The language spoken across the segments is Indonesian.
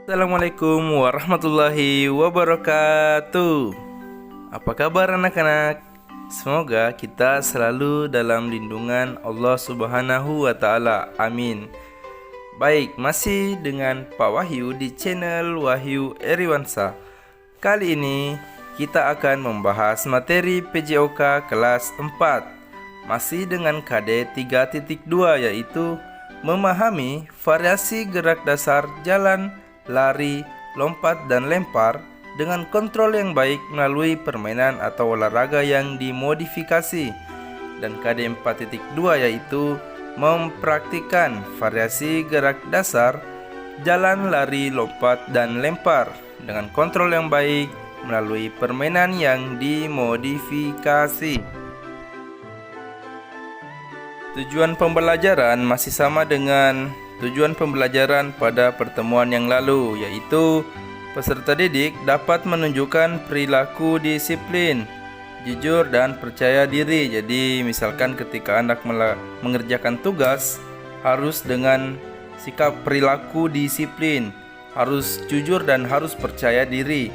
Assalamualaikum warahmatullahi wabarakatuh. Apa kabar anak-anak? Semoga kita selalu dalam lindungan Allah Subhanahu wa taala. Amin. Baik, masih dengan Pak Wahyu di channel Wahyu Eriwansa. Kali ini kita akan membahas materi PJOK kelas 4. Masih dengan KD 3.2, yaitu memahami variasi gerak dasar jalan, lari, lompat, dan lempar dengan kontrol yang baik melalui permainan atau olahraga yang dimodifikasi. Dan KD 4.2 yaitu mempraktikkan variasi gerak dasar jalan, lari, lompat, dan lempar dengan kontrol yang baik melalui permainan yang dimodifikasi. Tujuan pembelajaran masih sama dengan tujuan pembelajaran pada pertemuan yang lalu, yaitu peserta didik dapat menunjukkan perilaku disiplin, jujur, dan percaya diri. Jadi misalkan ketika anak mengerjakan tugas, harus dengan sikap perilaku disiplin, harus jujur dan harus percaya diri.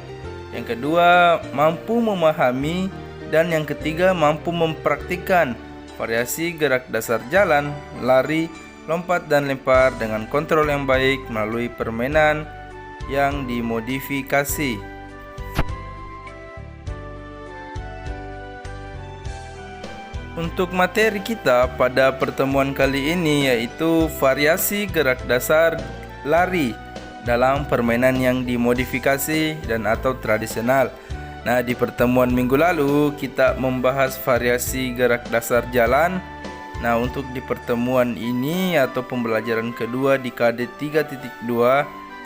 Yang kedua, mampu memahami, dan yang ketiga, mampu mempraktikkan variasi gerak dasar jalan, lari, lompat, dan lempar dengan kontrol yang baik melalui permainan yang dimodifikasi. Untuk materi kita pada pertemuan kali ini yaitu variasi gerak dasar lari dalam permainan yang dimodifikasi dan atau tradisional. Nah, di pertemuan minggu lalu kita membahas variasi gerak dasar jalan. Nah, untuk di pertemuan ini atau pembelajaran kedua di KD 3.2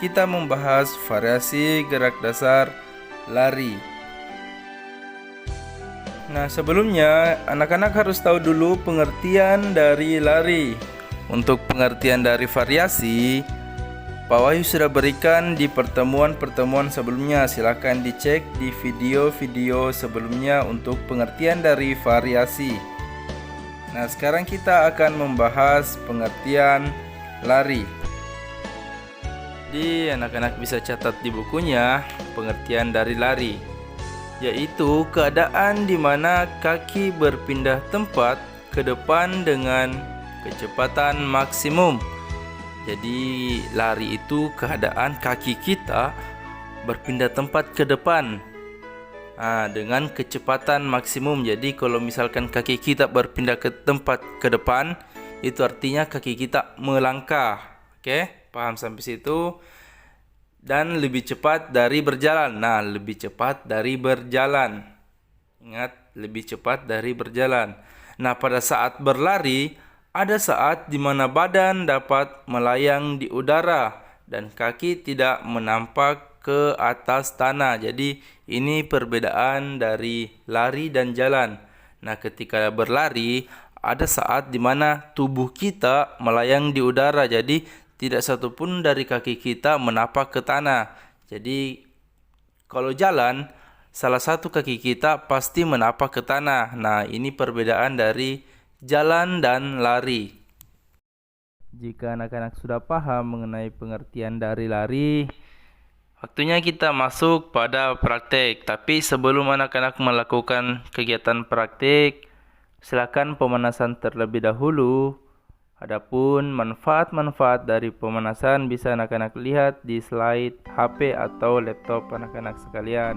kita membahas variasi gerak dasar lari. Nah, sebelumnya anak-anak harus tahu dulu pengertian dari lari. Untuk pengertian dari variasi, Pak Wahyu sudah berikan di pertemuan-pertemuan sebelumnya. Silakan dicek di video-video sebelumnya untuk pengertian dari variasi. Nah, sekarang kita akan membahas pengertian lari. Jadi anak-anak bisa catat di bukunya pengertian dari lari, yaitu keadaan di mana kaki berpindah tempat ke depan dengan kecepatan maksimum. Jadi lari itu keadaan kaki kita berpindah tempat ke depan dengan kecepatan maksimum. Jadi kalau misalkan kaki kita berpindah ke tempat ke depan, itu artinya kaki kita melangkah. Oke, paham sampai situ? Dan lebih cepat dari berjalan. Nah, lebih cepat dari berjalan. Ingat, lebih cepat dari berjalan. Nah, pada saat berlari, ada saat di mana badan dapat melayang di udara dan kaki tidak menampak ke atas tanah. Jadi ini perbedaan dari lari dan jalan. Nah, ketika berlari ada saat di mana tubuh kita melayang di udara. Jadi tidak satupun dari kaki kita menapak ke tanah. Jadi kalau jalan, salah satu kaki kita pasti menapak ke tanah. Nah, ini perbedaan dari jalan dan lari. Jika anak-anak sudah paham mengenai pengertian dari lari, waktunya kita masuk pada praktek. Tapi sebelum anak-anak melakukan kegiatan praktek, silakan pemanasan terlebih dahulu. Adapun manfaat-manfaat dari pemanasan bisa anak-anak lihat di slide HP atau laptop anak-anak sekalian.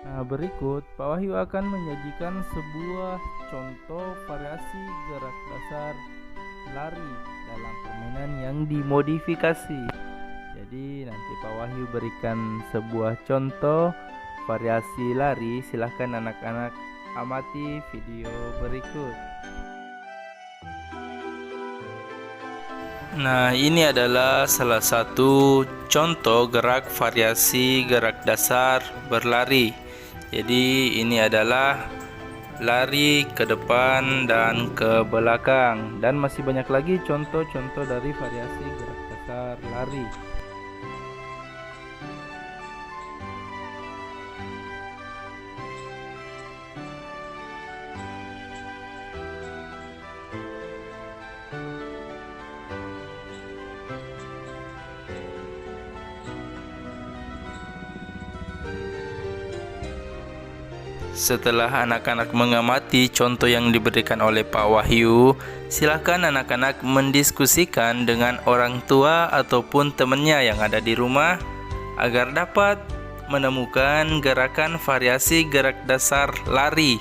Nah, berikut Pak Wahyu akan menyajikan sebuah contoh variasi gerak dasar lari dalam permainan yang dimodifikasi. Jadi nanti Pak Wahyu berikan sebuah contoh variasi lari. Silahkan anak-anak amati video berikut. Nah, ini adalah salah satu contoh gerak variasi gerak dasar berlari. Jadi ini adalah lari ke depan dan ke belakang, dan masih banyak lagi contoh-contoh dari variasi gerak dasar lari. Setelah anak-anak mengamati contoh yang diberikan oleh Pak Wahyu, silakan anak-anak mendiskusikan dengan orang tua ataupun temannya yang ada di rumah agar dapat menemukan gerakan variasi gerak dasar lari.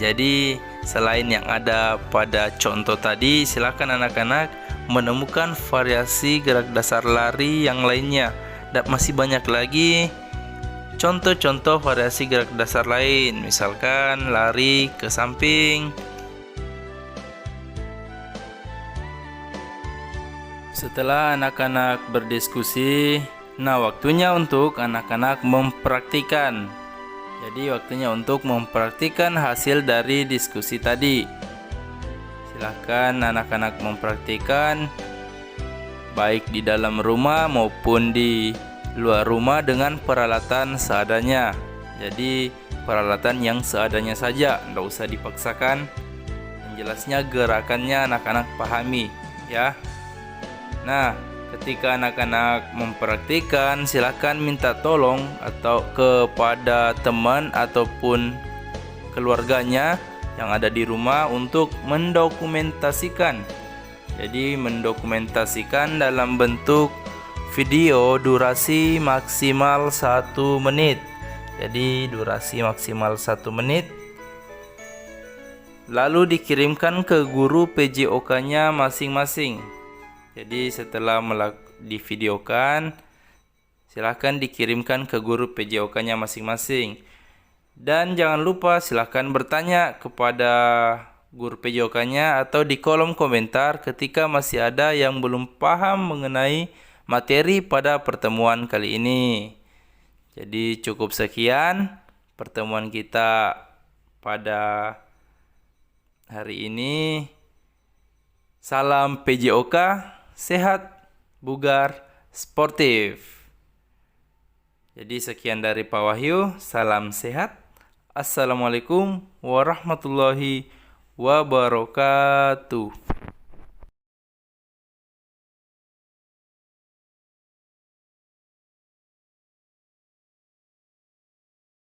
Jadi, selain yang ada pada contoh tadi, silakan anak-anak menemukan variasi gerak dasar lari yang lainnya. Dan masih banyak lagi contoh-contoh variasi gerak dasar lain, misalkan lari ke samping. Setelah anak-anak berdiskusi, nah waktunya untuk anak-anak mempraktikkan. Jadi waktunya untuk mempraktikkan hasil dari diskusi tadi. Silahkan anak-anak mempraktikkan baik di dalam rumah maupun di luar rumah dengan peralatan seadanya. Jadi peralatan yang seadanya saja, tidak usah dipaksakan. Yang jelasnya gerakannya anak-anak pahami ya. Nah, ketika anak-anak mempraktikkan, silakan minta tolong atau kepada teman ataupun keluarganya yang ada di rumah untuk mendokumentasikan. Jadi mendokumentasikan dalam bentuk video durasi maksimal 1 menit. Jadi durasi maksimal 1 menit. Lalu dikirimkan ke guru PJOK-nya masing-masing. Jadi setelah divideokan, silahkan dikirimkan ke guru PJOK-nya masing-masing. Dan jangan lupa silahkan bertanya kepada guru PJOK-nya atau di kolom komentar ketika masih ada yang belum paham mengenai materi pada pertemuan kali ini. Jadi cukup sekian pertemuan kita pada hari ini. Salam PJOK, sehat, bugar, sportif. Jadi sekian dari Pak Wahyu, salam sehat. Assalamualaikum warahmatullahi wabarakatuh.